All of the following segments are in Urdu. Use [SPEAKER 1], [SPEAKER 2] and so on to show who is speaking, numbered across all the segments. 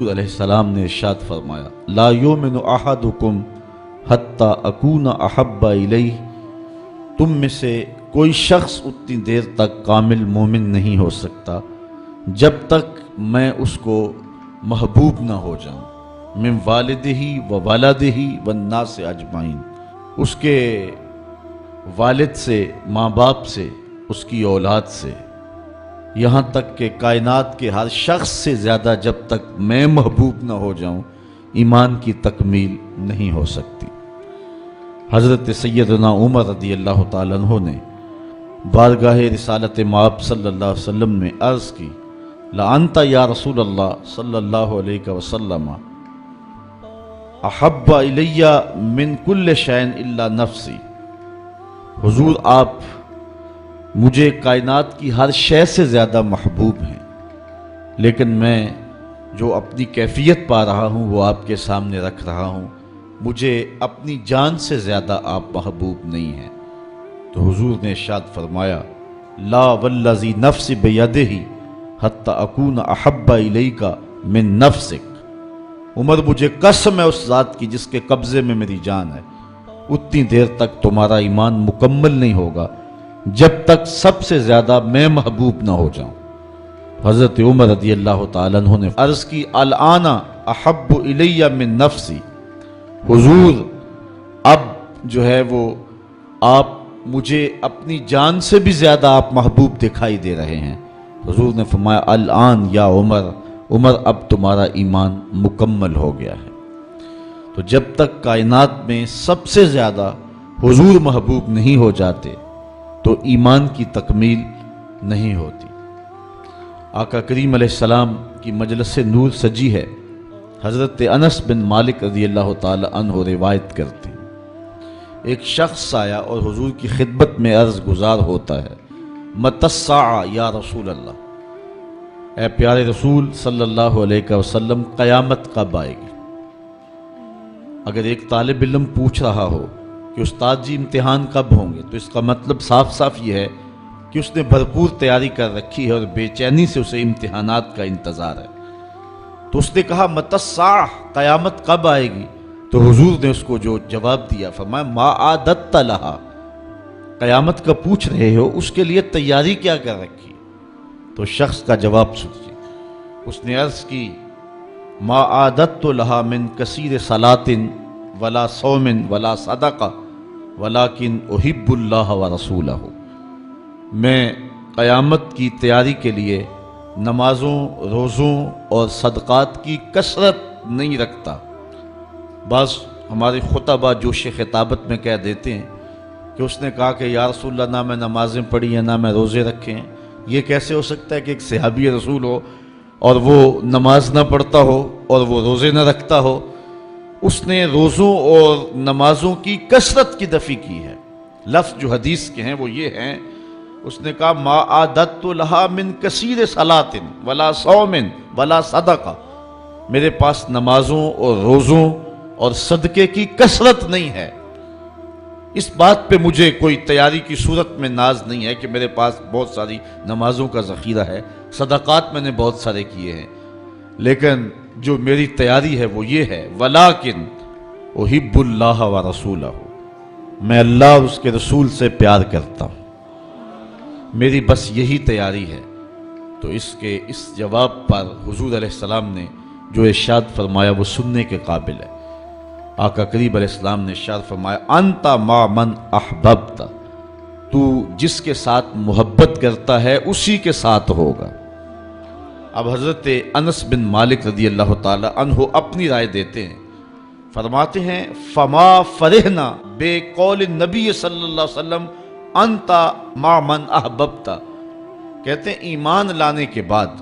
[SPEAKER 1] علیہ السلام نے ارشاد فرمایا لا یؤمن احدکم حتی اکون احب الیہ، تم میں سے کوئی شخص اتنی دیر تک کامل مومن نہیں ہو سکتا جب تک میں اس کو محبوب نہ ہو جاؤں، من والدہ و ولدہ والناس اجمعین، اس کے والد سے، ماں باپ سے، اس کی اولاد سے، یہاں تک کہ کائنات کے ہر شخص سے زیادہ جب تک میں محبوب نہ ہو جاؤں ایمان کی تکمیل نہیں ہو سکتی۔ حضرت سیدنا عمر رضی اللہ تعالیٰ عنہ نے بارگاہ رسالت مآب صلی اللہ علیہ وسلم میں عرض کی لَأَنْتَ یا رسول اللہ صلی اللہ علیہ وسلم احب الیہ من کل شیء الا نفسی، حضور آپ مجھے کائنات کی ہر شے سے زیادہ محبوب ہیں، لیکن میں جو اپنی کیفیت پا رہا ہوں وہ آپ کے سامنے رکھ رہا ہوں، مجھے اپنی جان سے زیادہ آپ محبوب نہیں ہیں۔ تو حضور نے ارشاد فرمایا لا والذی نفس بیدہ حتی اکون احب الیک من نفسک، عمر مجھے قسم ہے اس ذات کی جس کے قبضے میں میری جان ہے، اتنی دیر تک تمہارا ایمان مکمل نہیں ہوگا جب تک سب سے زیادہ میں محبوب نہ ہو جاؤں۔ حضرت عمر رضی اللہ تعالیٰ عنہ نے عرض کی الآن احب الیہ من نفسی، حضور اب جو ہے وہ آپ مجھے اپنی جان سے بھی زیادہ آپ محبوب دکھائی دے رہے ہیں۔ حضور نے فرمایا الآن یا عمر، عمر اب تمہارا ایمان مکمل ہو گیا ہے۔ تو جب تک کائنات میں سب سے زیادہ حضور محبوب نہیں ہو جاتے تو ایمان کی تکمیل نہیں ہوتی۔ آقا کریم علیہ السلام کی مجلس نور سجی ہے، حضرت انس بن مالک رضی اللہ تعالی عنہ روایت کرتے ہیں ایک شخص آیا اور حضور کی خدمت میں عرض گزار ہوتا ہے متی الساعہ یا رسول اللہ، اے پیارے رسول صلی اللہ علیہ وسلم قیامت کب آئے گی؟ اگر ایک طالب علم پوچھ رہا ہو کہ استاد جی امتحان کب ہوں گے تو اس کا مطلب صاف صاف یہ ہے کہ اس نے بھرپور تیاری کر رکھی ہے اور بے چینی سے اسے امتحانات کا انتظار ہے۔ تو اس نے کہا متی الساعہ، قیامت کب آئے گی؟ تو حضور نے اس کو جو جواب دیا فرمایا ما اعددت لہا، قیامت کا پوچھ رہے ہو اس کے لیے تیاری کیا کر رکھی؟ تو شخص کا جواب سنیے، اس نے عرض کی ما اعددت لہا من کثیر صلاۃ ولا صوم ولا صدقہ ولکن احب اللہ ورسولہ، میں قیامت کی تیاری کے لیے نمازوں، روزوں اور صدقات کی کثرت نہیں رکھتا۔ بعض ہمارے خطبہ جوش خطابت میں کہہ دیتے ہیں کہ اس نے کہا کہ یا رسول اللہ نہ میں نمازیں پڑھی ہیں نہ میں روزے رکھے ہیں، یہ کیسے ہو سکتا ہے کہ ایک صحابی رسول ہو اور وہ نماز نہ پڑھتا ہو اور وہ روزے نہ رکھتا ہو؟ اس نے روزوں اور نمازوں کی کثرت کی نفی کی ہے۔ لفظ جو حدیث کے ہیں وہ یہ ہیں، اس نے کہا ما اعددت لہا من کثیر صلاۃ ولا صوم ولا صدقہ، میرے پاس نمازوں اور روزوں اور صدقے کی کثرت نہیں ہے، اس بات پہ مجھے کوئی تیاری کی صورت میں ناز نہیں ہے کہ میرے پاس بہت ساری نمازوں کا ذخیرہ ہے، صدقات میں نے بہت سارے کیے ہیں، لیکن جو میری تیاری ہے وہ یہ ہے ولیکن احب اللہ ورسولہ، میں اللہ اور اس کے رسول سے پیار کرتا ہوں، میری بس یہی تیاری ہے۔ تو اس جواب پر حضور علیہ السلام نے جو ارشاد فرمایا وہ سننے کے قابل ہے۔ آقا کریم علیہ السلام نے ارشاد فرمایا انت مع من احببت، تو جس کے ساتھ محبت کرتا ہے اسی کے ساتھ ہوگا۔ اب حضرت انس بن مالک رضی اللہ تعالی عنہ اپنی رائے دیتے ہیں، فرماتے ہیں فما فرحنا بے قول نبی صلی اللہ علیہ وسلم انت مع من احببت، کہتے ہیں ایمان لانے کے بعد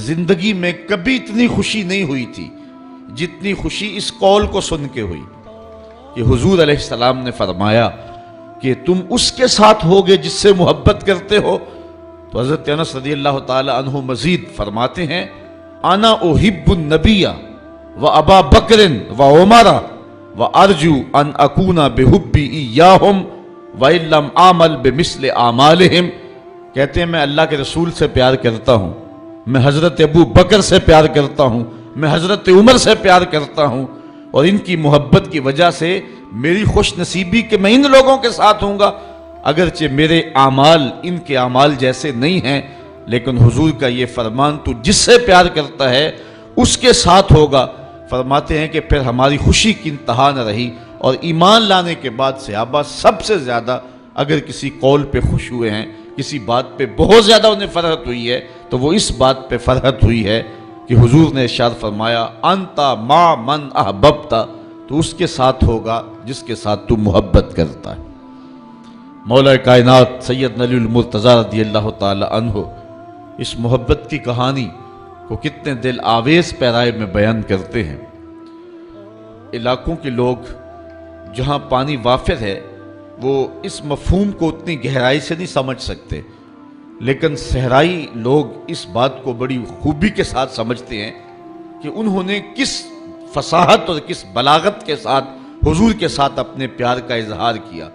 [SPEAKER 1] زندگی میں کبھی اتنی خوشی نہیں ہوئی تھی جتنی خوشی اس قول کو سن کے ہوئی کہ حضور علیہ السلام نے فرمایا کہ تم اس کے ساتھ ہوگے جس سے محبت کرتے ہو۔ تو حضرت انس رضی اللہ تعالی عنہ مزید فرماتے ہیں انا احب النبی و ابا بکر و عمر و ارجو ان اکون بحبی ایاہم وَإِن لَمْ أَعْمَلْ بِمِثْلِ أَعْمَالِهِمْ، کہتے ہیں میں اللہ کے رسول سے پیار کرتا ہوں، میں حضرت ابو بکر سے پیار کرتا ہوں، میں حضرت عمر سے پیار کرتا ہوں، اور ان کی محبت کی وجہ سے میری خوش نصیبی کہ میں ان لوگوں کے ساتھ ہوں گا، اگرچہ میرے اعمال ان کے اعمال جیسے نہیں ہیں، لیکن حضور کا یہ فرمان تو جس سے پیار کرتا ہے اس کے ساتھ ہوگا۔ فرماتے ہیں کہ پھر ہماری خوشی کی انتہا نہ رہی، اور ایمان لانے کے بعد صحابہ سب سے زیادہ اگر کسی قول پہ خوش ہوئے ہیں، کسی بات پہ بہت زیادہ انہیں فرحت ہوئی ہے، تو وہ اس بات پہ فرحت ہوئی ہے کہ حضور نے ارشاد فرمایا انتا ما من احببتا، تو اس کے ساتھ ہوگا جس کے ساتھ تو محبت کرتا ہے۔ مولا کائنات سید علی المرتضی رضی اللہ تعالی عنہ اس محبت کی کہانی کو کتنے دل آویز پیرائے میں بیان کرتے ہیں۔ علاقوں کے لوگ جہاں پانی وافر ہے وہ اس مفہوم کو اتنی گہرائی سے نہیں سمجھ سکتے، لیکن صحرائی لوگ اس بات کو بڑی خوبی کے ساتھ سمجھتے ہیں کہ انہوں نے کس فصاحت اور کس بلاغت کے ساتھ حضور کے ساتھ اپنے پیار کا اظہار کیا۔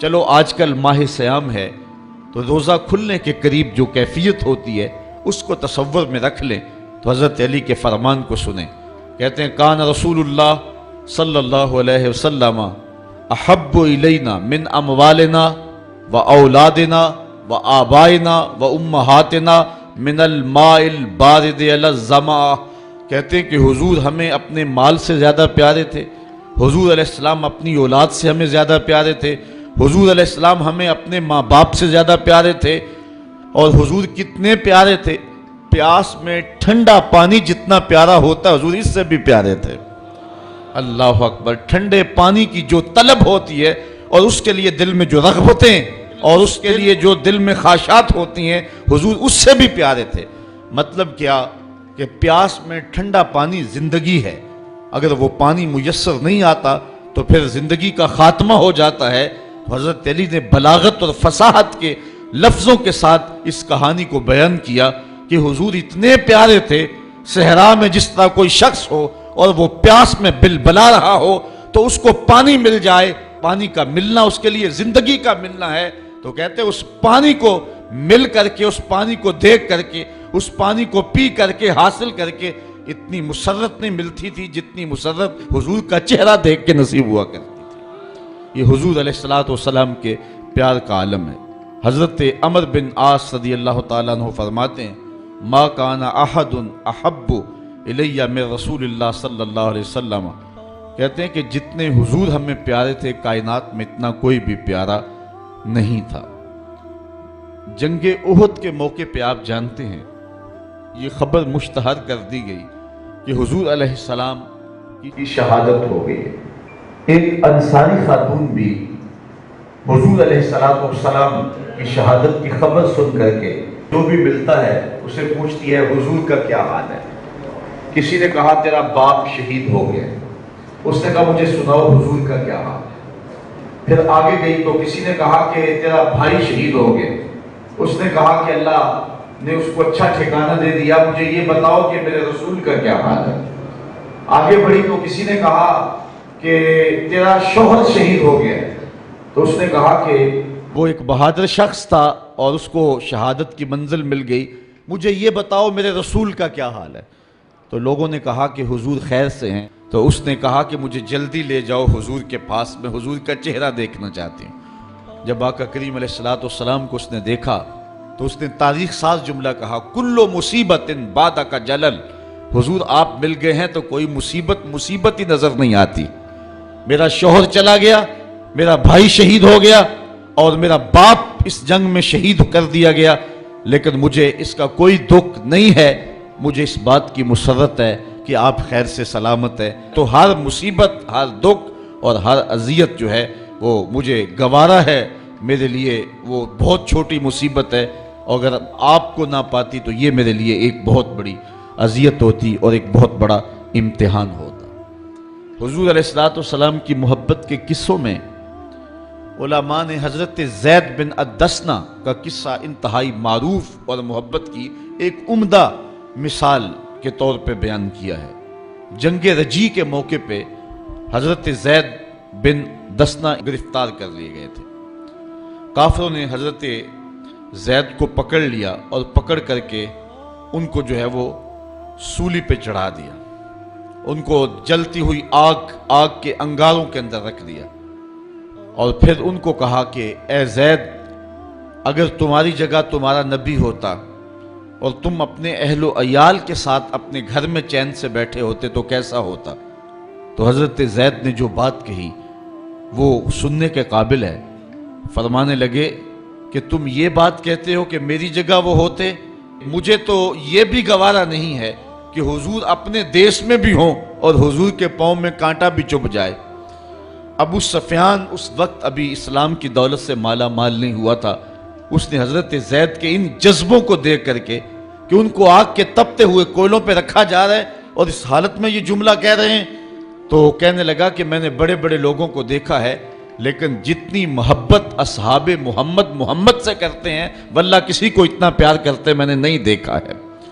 [SPEAKER 1] چلو آج کل ماہ صیام ہے تو روزہ کھلنے کے قریب جو کیفیت ہوتی ہے اس کو تصور میں رکھ لیں تو حضرت علی کے فرمان کو سنیں۔ کہتے ہیں کان رسول اللہ صلی اللہ علیہ وسلم احب الینا من اموالنا و اولادنا و آبائنا و امہاتنا من الماء البارد علی الظما۔ کہتے ہیں کہ حضور ہمیں اپنے مال سے زیادہ پیارے تھے، حضور علیہ السلام اپنی اولاد سے ہمیں زیادہ پیارے تھے، حضور علیہ السلام ہمیں اپنے ماں باپ سے زیادہ پیارے تھے، اور حضور کتنے پیارے تھے، پیاس میں ٹھنڈا پانی جتنا پیارا ہوتا ہے حضور اس سے بھی پیارے تھے۔ اللہ اکبر، ٹھنڈے پانی کی جو طلب ہوتی ہے اور اس کے لیے دل میں جو رغبتیں اور اس کے لیے جو دل میں خواہشات ہوتی ہیں حضور اس سے بھی پیارے تھے۔ مطلب کیا کہ پیاس میں ٹھنڈا پانی زندگی ہے، اگر وہ پانی میسر نہیں آتا تو پھر زندگی کا خاتمہ ہو جاتا ہے۔ حضرت علی نے بلاغت اور فصاحت کے لفظوں کے ساتھ اس کہانی کو بیان کیا کہ حضور اتنے پیارے تھے، صحرا میں جس طرح کوئی شخص ہو اور وہ پیاس میں بلبلا رہا ہو تو اس کو پانی مل جائے، پانی کا ملنا اس کے لیے زندگی کا ملنا ہے، تو کہتے ہیں اس پانی کو مل کر کے، اس پانی کو دیکھ کر کے، اس پانی کو پی کر کے، حاصل کر کے اتنی مسرت نہیں ملتی تھی جتنی مسرت حضور کا چہرہ دیکھ کے نصیب ہوا کرتی تھی۔ یہ حضور علیہ السلام کے پیار کا عالم ہے۔ حضرت عمر بن عاص رضی اللہ تعالیٰ عنہ فرماتے ہیں ما کان احد احب الی من رسول اللہ صلی اللہ علیہ وسلم، کہتے ہیں کہ جتنے حضور ہمیں پیارے تھے کائنات میں اتنا کوئی بھی پیارا نہیں تھا۔ جنگ احد کے موقع پہ آپ جانتے ہیں یہ خبر مشتہر کر دی گئی کہ حضور علیہ السلام کی شہادت ہو گئی۔ ایک انصاری خاتون بھی حضور علیہ السلام کی شہادت کی خبر سن کر کے جو بھی ملتا ہے اسے پوچھتی ہے حضور کا کیا حال ہے۔ کسی نے کہا تیرا باپ شہید ہو گیا، اس نے کہا مجھے سناؤ حضور کا کیا حال ہے۔ پھر آگے گئی تو کسی نے کہا کہ تیرا بھائی شہید ہو گیا، اس نے کہا کہ اللہ نے اس کو اچھا ٹھکانہ دے دیا، مجھے یہ بتاؤ کہ میرے رسول کا کیا حال ہے۔ آگے بڑھی تو کسی نے کہا کہ تیرا شوہر شہید ہو گیا، تو اس نے کہا کہ وہ ایک بہادر شخص تھا اور اس کو شہادت کی منزل مل گئی، مجھے یہ بتاؤ میرے رسول کا کیا حال ہے۔ تو لوگوں نے کہا کہ حضور خیر سے ہیں، تو اس نے کہا کہ مجھے جلدی لے جاؤ حضور کے پاس، میں حضور کا چہرہ دیکھنا چاہتی ہوں۔ جب آقا کریم علیہ السلام کو اس نے دیکھا تو اس نے تاریخ ساز جملہ کہا کل مصیبت بعد کا جلل، حضور آپ مل گئے ہیں تو کوئی مصیبت ہی نظر نہیں آتی۔ میرا شوہر چلا گیا، میرا بھائی شہید ہو گیا اور میرا باپ اس جنگ میں شہید کر دیا گیا، لیکن مجھے اس کا کوئی دکھ نہیں ہے، مجھے اس بات کی مسرت ہے کہ آپ خیر سے سلامت ہے۔ تو ہر مصیبت، ہر دکھ اور ہر اذیت جو ہے وہ مجھے گوارا ہے، میرے لیے وہ بہت چھوٹی مصیبت ہے، اور اگر آپ کو نہ پاتی تو یہ میرے لیے ایک بہت بڑی اذیت ہوتی اور ایک بہت بڑا امتحان ہوتا۔ حضور علیہ السلام کی محبت کے قصوں میں علماء نے حضرت زید بن الدسنہ کا قصہ انتہائی معروف اور محبت کی ایک عمدہ مثال کے طور پہ بیان کیا ہے۔ جنگ رجی کے موقع پہ حضرت زید بن دسنہ گرفتار کر لیے گئے تھے۔ کافروں نے حضرت زید کو پکڑ لیا اور پکڑ کر کے ان کو جو ہے وہ سولی پہ چڑھا دیا۔ ان کو جلتی ہوئی آگ کے انگاروں کے اندر رکھ دیا، اور پھر ان کو کہا کہ اے زید، اگر تمہاری جگہ تمہارا نبی ہوتا اور تم اپنے اہل و عیال کے ساتھ اپنے گھر میں چین سے بیٹھے ہوتے تو کیسا ہوتا؟ تو حضرت زید نے جو بات کہی وہ سننے کے قابل ہے۔ فرمانے لگے کہ تم یہ بات کہتے ہو کہ میری جگہ وہ ہوتے، مجھے تو یہ بھی گوارا نہیں ہے کہ حضور اپنے دیش میں بھی ہوں اور حضور کے پاؤں میں کانٹا بھی چبھ جائے۔ ابو سفیان اس وقت ابھی اسلام کی دولت سے مالا مال نہیں ہوا تھا، اس نے حضرت زید کے ان جذبوں کو دیکھ کر کے کہ ان کو آگ کے تپتے ہوئے کوئلوں پہ رکھا جا رہا ہے اور اس حالت میں یہ جملہ کہہ رہے ہیں، تو کہنے لگا کہ میں نے بڑے بڑے لوگوں کو دیکھا ہے، لیکن جتنی محبت اصحاب محمد سے کرتے ہیں واللہ کسی کو اتنا پیار کرتے میں نے نہیں دیکھا ہے۔